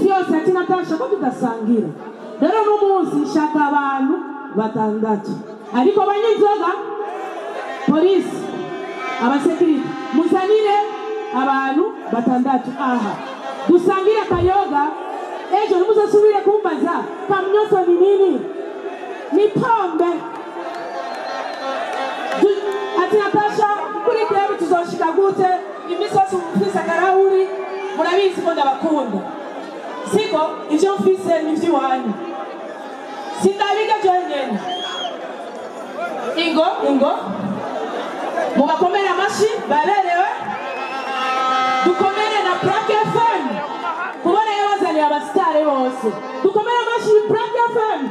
iminsi yose ati Natasha ko tudasangira rero n'umunsi nshaka abantu batandatu ariko abanyizoga polisi abasekirite muzanire abantu batandatu aha dusangire akayoga ejo nimuzasubire kumbaza kamnyoso ni nini ni pombe ati Natasha kuri tebu tuzoshika gute imisosi mfisa karahuri murabizi ko ndabakunda siko ivyo mfise n'ivyo wanyu sindabiga jyenyene ingo mubakomere amashi baberewe dukomere na Plaque FM kubona yabazaniye abasitare bose dukomere amashi Plaque FM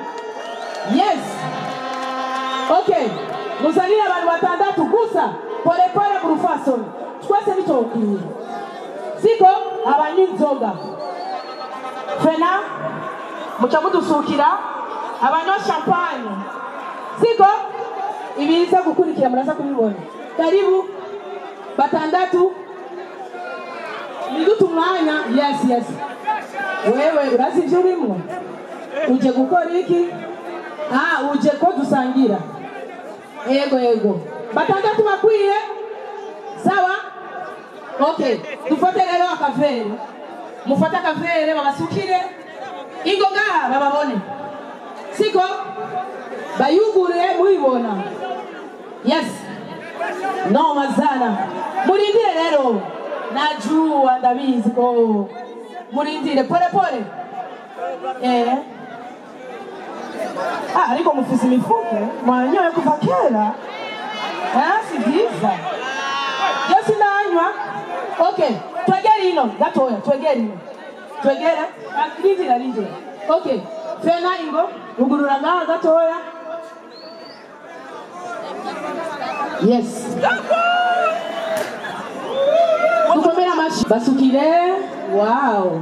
yes okay muzanire abantu batandatu gusa pole pole mu rufasoni twese bitokwiye siko abanyinzoga fena mucamudusukira abanywa champagne siko ibiza gukurikira muraza kubibona karibu batandatu nidutu mwanya yes wewe urazi ivyo urimo uje gukora iki uje ko dusangira ego batandatu bakwiye sawa okay dufate rero akavere mufata akavere babasukire ingoga bababone siko bayugure muibona yes no mazana murindire rero najua ndabizi ko murindire pole ariko mufise imifuko mwanyoye kuva kera si byiza yesi nanywa okay twegere ino gatoya twegere rindira okay fena ingo ugurura ngaha gatoya yes dukomere amashi basukire wow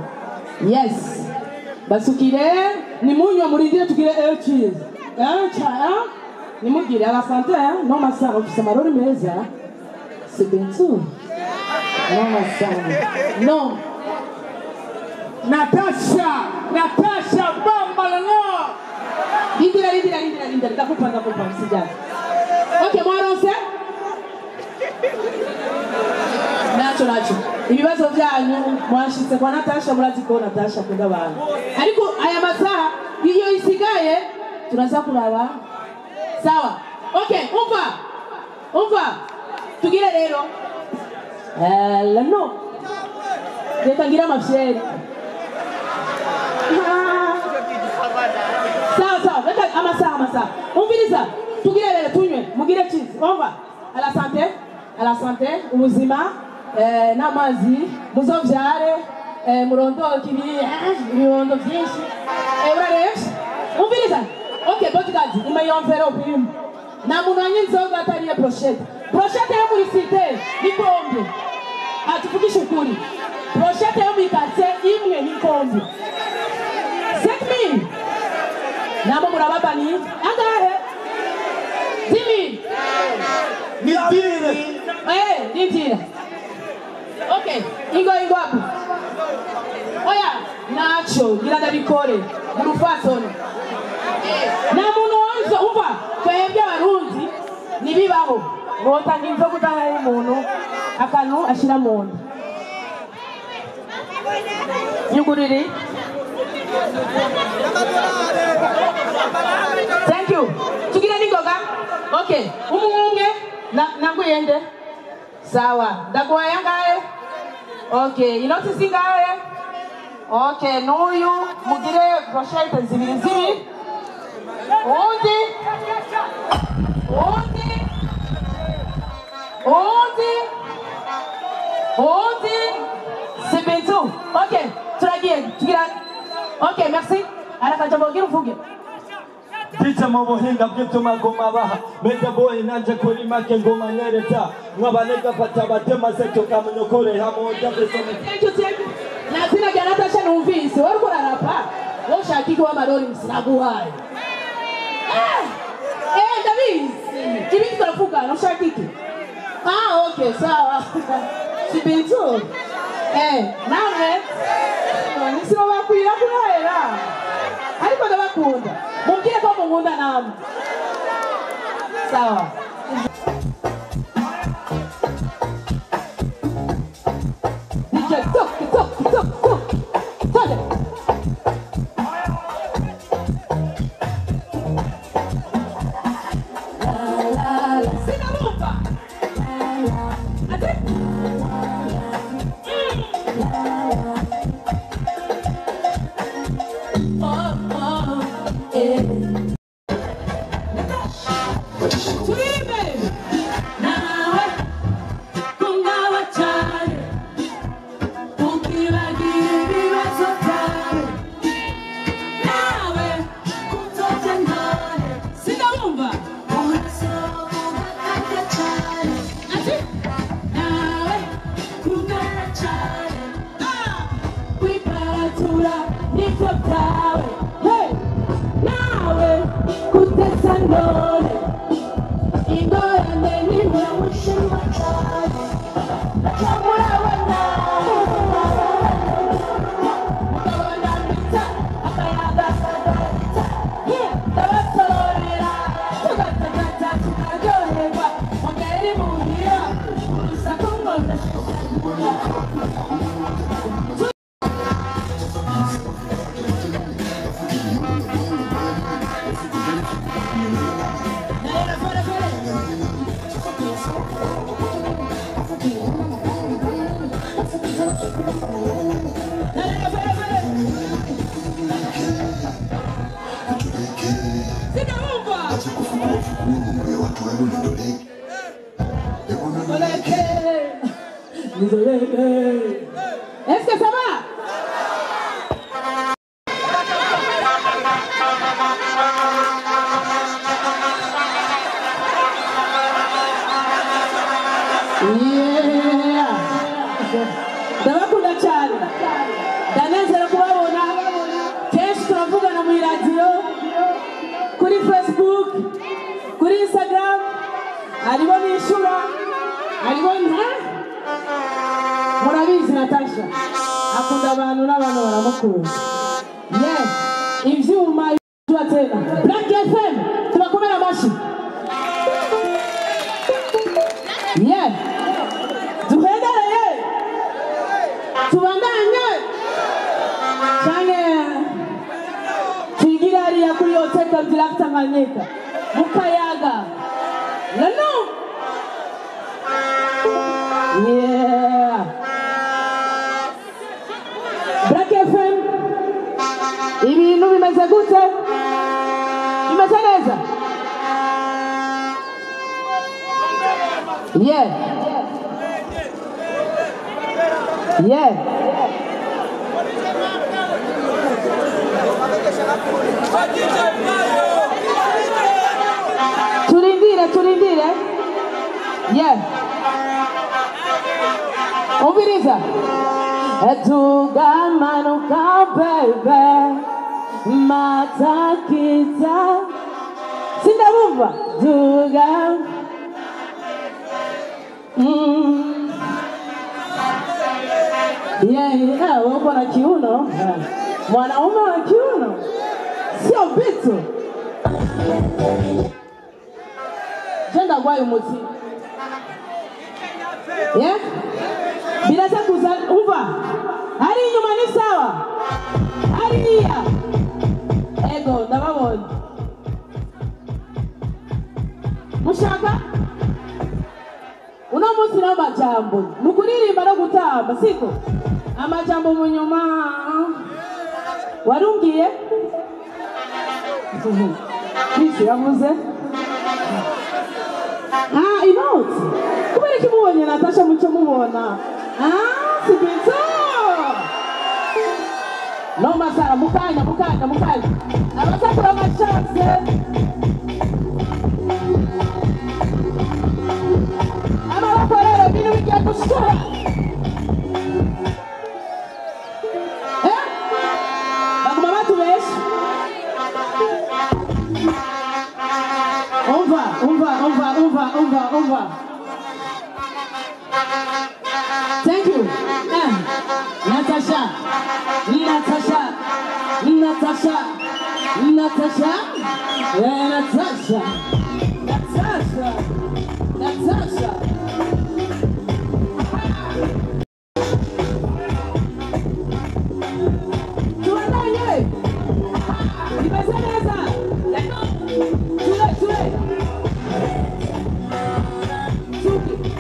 yes basukire ni munyo murindire tugire cheese ni mugire à la santé non masara ofisa marori meza c'est bien sûr non masara non Natasha bamba lalo Lindira ndakupa msijana okay mwaronse nacho ibibazo byanyu mwashitse kwa Natasha murazi ko Natasha kunda abantu ariko aya masaha iyo isigaye turaza kuraba sawa okay umva tugire rero no reka ngira amafyeri sawa reka amasaha umviriza tugire rero tunywe mugire cheese umva à la santé ubuzima n'amazi muzovyare murondoke ibibondo byinshi uraresha umviriza okay bodyguard imayo envelope imwe na muntu anyinzoga atariye brochette yo muri cité ni kombe atuvugisha ukuri brochette yo muri quartier imwe ni kombe 7000 nabo murababani angahe 10000 nindira okay ingo hapo oya nacho gira ndabikore urufasoni na muntu wonse umva twebye abarundi nibibaho botanga inzoga utanga y'umuntu akanu ashira mu nda yuguriri thank you tugira ningoga okay umwe nanguyende sawa ndaguhaye ngahe okay inoti singahe okay n'uyu mugire brochette zibiri undi c'est bientôt okay turagiye tugira okay merci arakajabogera uvuge Dicha mabuhinga bw'ituma goma baha Meta boy nanje kuri make ngoma nyereta Mwabanega pata batema seto kamunyokore hamoja besome Thank you Nazina ya Natasha numvise wariko rarapa woshaki kwa marori msinaguhaye ndabizi kibiki turavuga noshaki iki okay sawa sibintu nawe nisiro bakwira ngunda nami. Sawa. DJ tok. Tade. Sina rumba. Ate. Est-ce que ça va? Yeah. Ndabakunda cyane. Ndanezera kubabona. Kenshi turavugana muri radio, kuri Facebook, kuri Instagram. Hariho n'ishura, hariho nta. Murabizi Natasha akunda abantu n'abantu baramukunda. Yes, ivyuma tena. Black FM tubakomera amashi. Yes, tuhendereye tubandanye cyane twigira hariya kuri hoteli direct Tanganyika mukayaga lano. Yeah, Black FM ibintu bimeze gute? Bimeze neza? Yeah. Yeah. Turindire. Yeah. Ubiriza. Tugamanuka baby matakita sindabumva tuga yeah, uko na kiuno mwanaume wa kiuno sio vitu jenda kwa umuti yeah bila kuza umva hari nyuma ni sawa hariya ego ndababona mushaka uno munsi n'amajambo nukuririmba no gutamba siko amajambo mu nyuma warungiye Kisi yavuze inoti kubera iki mubonye Natasha mucyo mubona sibito no masara mukanya abasakura amashanse amaboko rero bintu bigiye gushora baguma batubesha umva thank you Natasha Natasha. Yeah, Natasha. Natasha. Tuandaye. Nimesemeza. Tule. Tuki.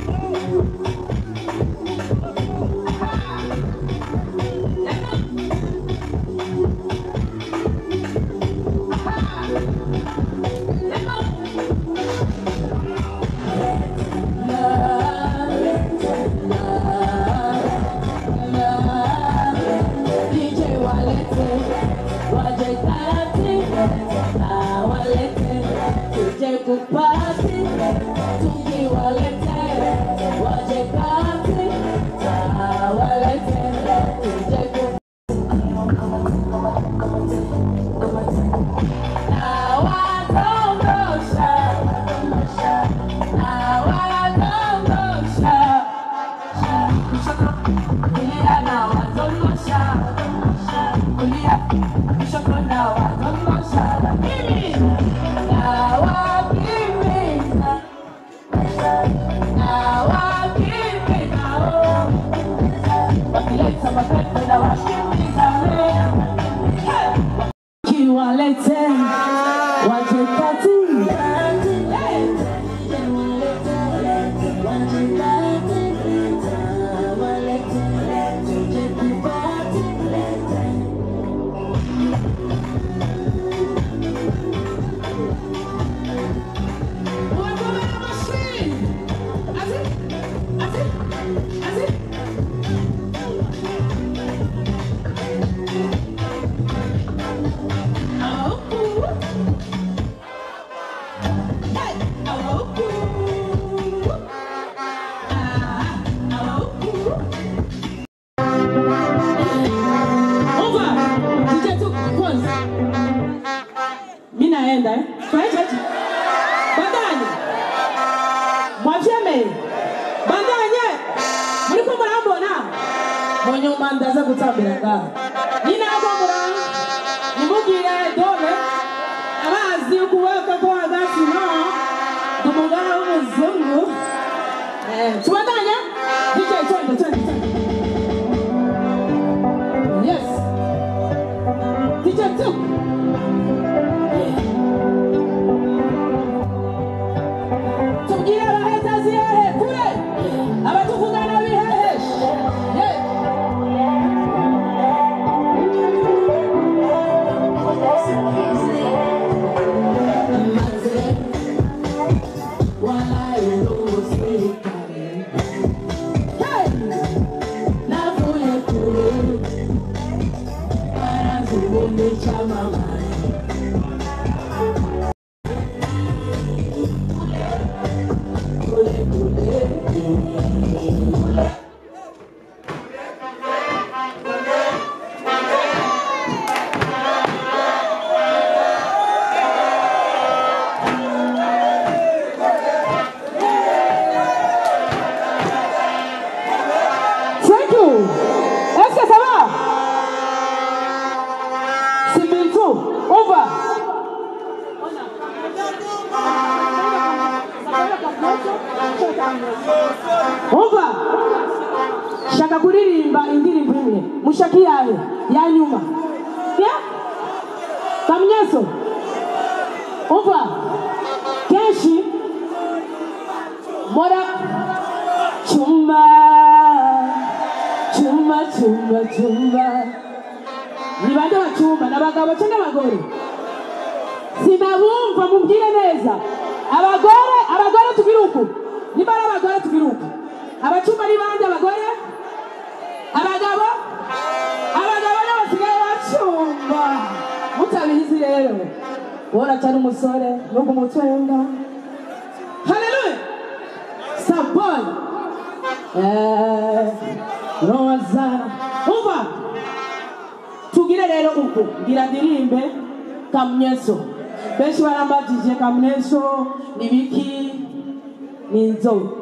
Kamneso nibiki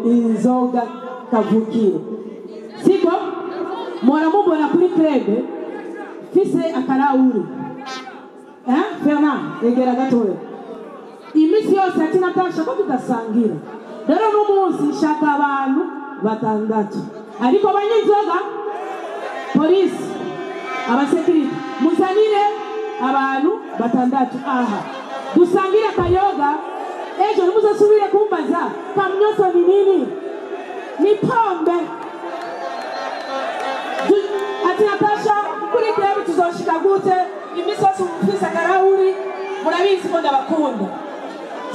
inzoga kavukire siko mwana mubona kuri krebe fise akarauri Fernand egera gatoya imisi yose ati Natasha ko tudasangira rero n'umunsi nshaka abantu batandatu ariko abanyinzoga polisi abasekirite muzanire abantu batandatu aha dusangire akayoga ejo nimuzasubire kumbaza kamnyoso ni nini ni pombe ati Natasha kuri klebu tuzoshika gute imisi yose mufise akarahuri murabizi ko ndabakunda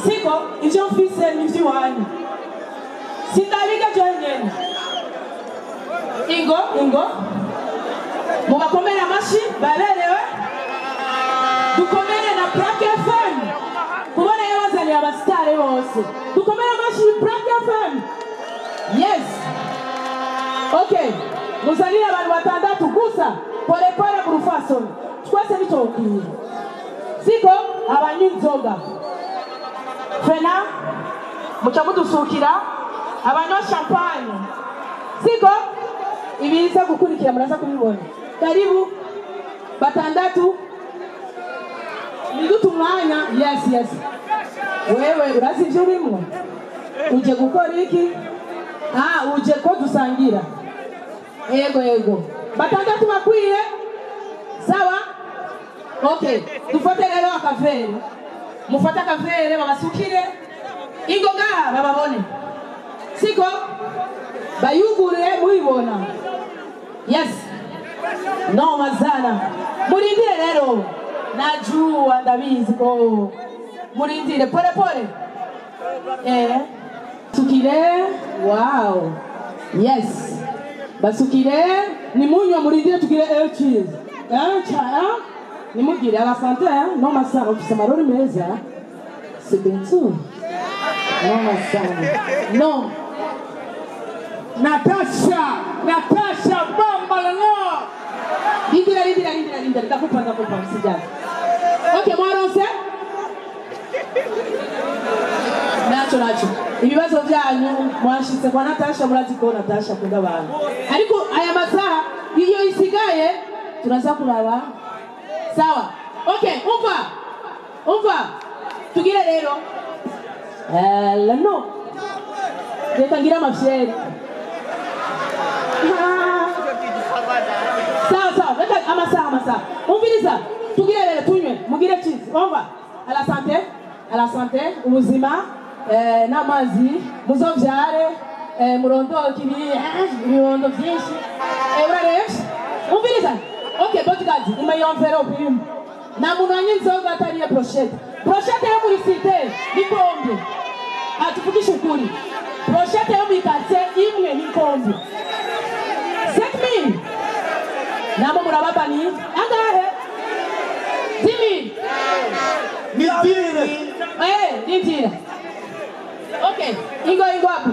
siko ivyo mfise n'ivy'iwanyu sindabiga jyenyene ingo mubakomere amashi baberewe dukomere na Black FM kubona yabazaniye abasitare bose dukomere amashi Black FM yes okay muzanire abantu batandatu gusa pole pole mu rufasoni twese nicokwiye siko abanyinzoga Fena muca mudusukira abanywa champagne siko ibiza gukurikira muraza kubibona karibu batandatu niduta umwanya yes wewe urazi ivyo urimo uje gukora iki uje ko dusangira ego batandatu bakwiye sawa okay dufate rero akavere mufata akavere babasukire ingoga bababone siko bayugure muibona yes no mazana murindire rero najua ndabizi ko murindire pole sukire wow yes basukire ni munyo murindire tukire cheese ni mugire la santé no masana ofisa marori meza c'est bien sûr no masana no Natasha bamba lalo Lindira ndakupa msijana okay mwaronse nacho ibibazo byanyu mwashitse kwa Natasha murazi ko Natasha kunda abantu ariko aya masaha iyo isigaye turaza kuraba sawa okay umva tugire rero lano reka ngira amafyeri sawa reka amasaha umviriza tugire rero tunywe mugire cheese umva à la santé ubuzima n'amazi muzovyare murondoke ibibondo byinshi uraresha umviriza okay bodyguard imayomvera opirimu na muntu wanyinzoga atariye brochette yo muri cité ni kombe atufukisha ukuri brochette yo muri quartier imwe ni kombe 7000 namo murababani angahe 10000 nitire okay ingo hapo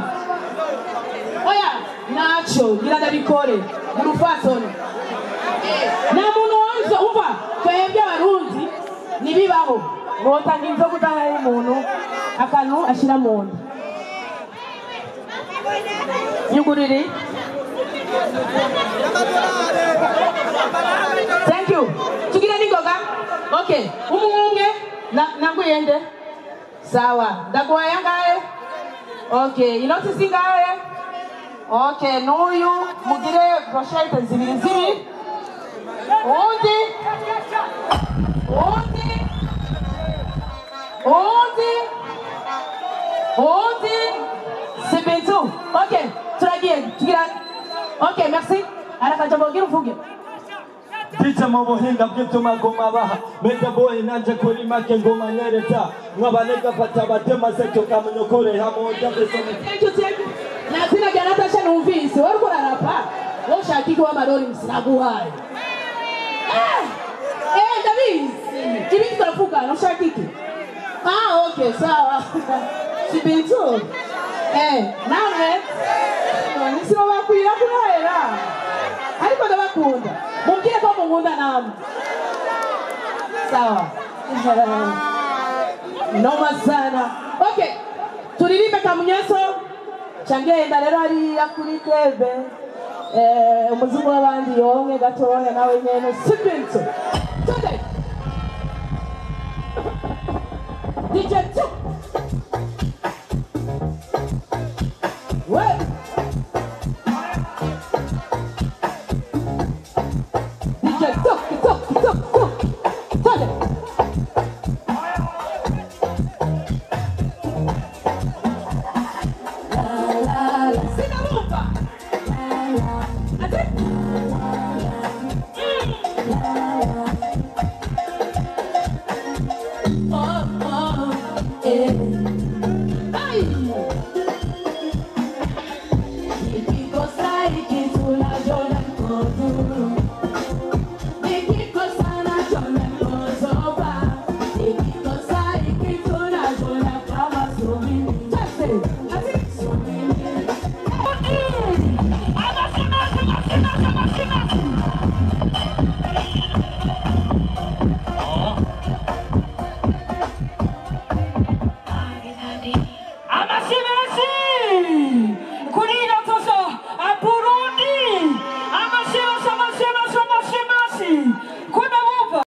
oya nacho gira ndabikore mu rufasoni na muntu wose umva twebwe abarundi nibibaho rotanga inzo gutanga y'umuntu akanu ashira mu nda yuguriri thank you tugira ningoga okay umwe nanguyende sawa ndakuwa yangaye okay inoti singaye okay nuyu mugire brochette zibiri undi c'est bientôt okay tugira okay merci arakajabogera uvuge Dita mabuhinga bw'ituma goma baha Meta boy nanje kuri make ngoma nyereta Mwabanega pata batema seto kamunyokore hamonda besone Thank you na sina gya Natasha numvise wariko rarapa woshakiki wa marori msinaguhaye ndabizi ibi turavuga noshakiki okay sawa sibintu nawe nisino bakwira kurahera ariko ndabakunda mubwire ko mungunda namwe sawa noma sana okay turirimbe kamunyeso changenda rero ari yakuri kebe umuzungu w'abandi yonke gatoya nawe nyene sibintu today Toki, toki.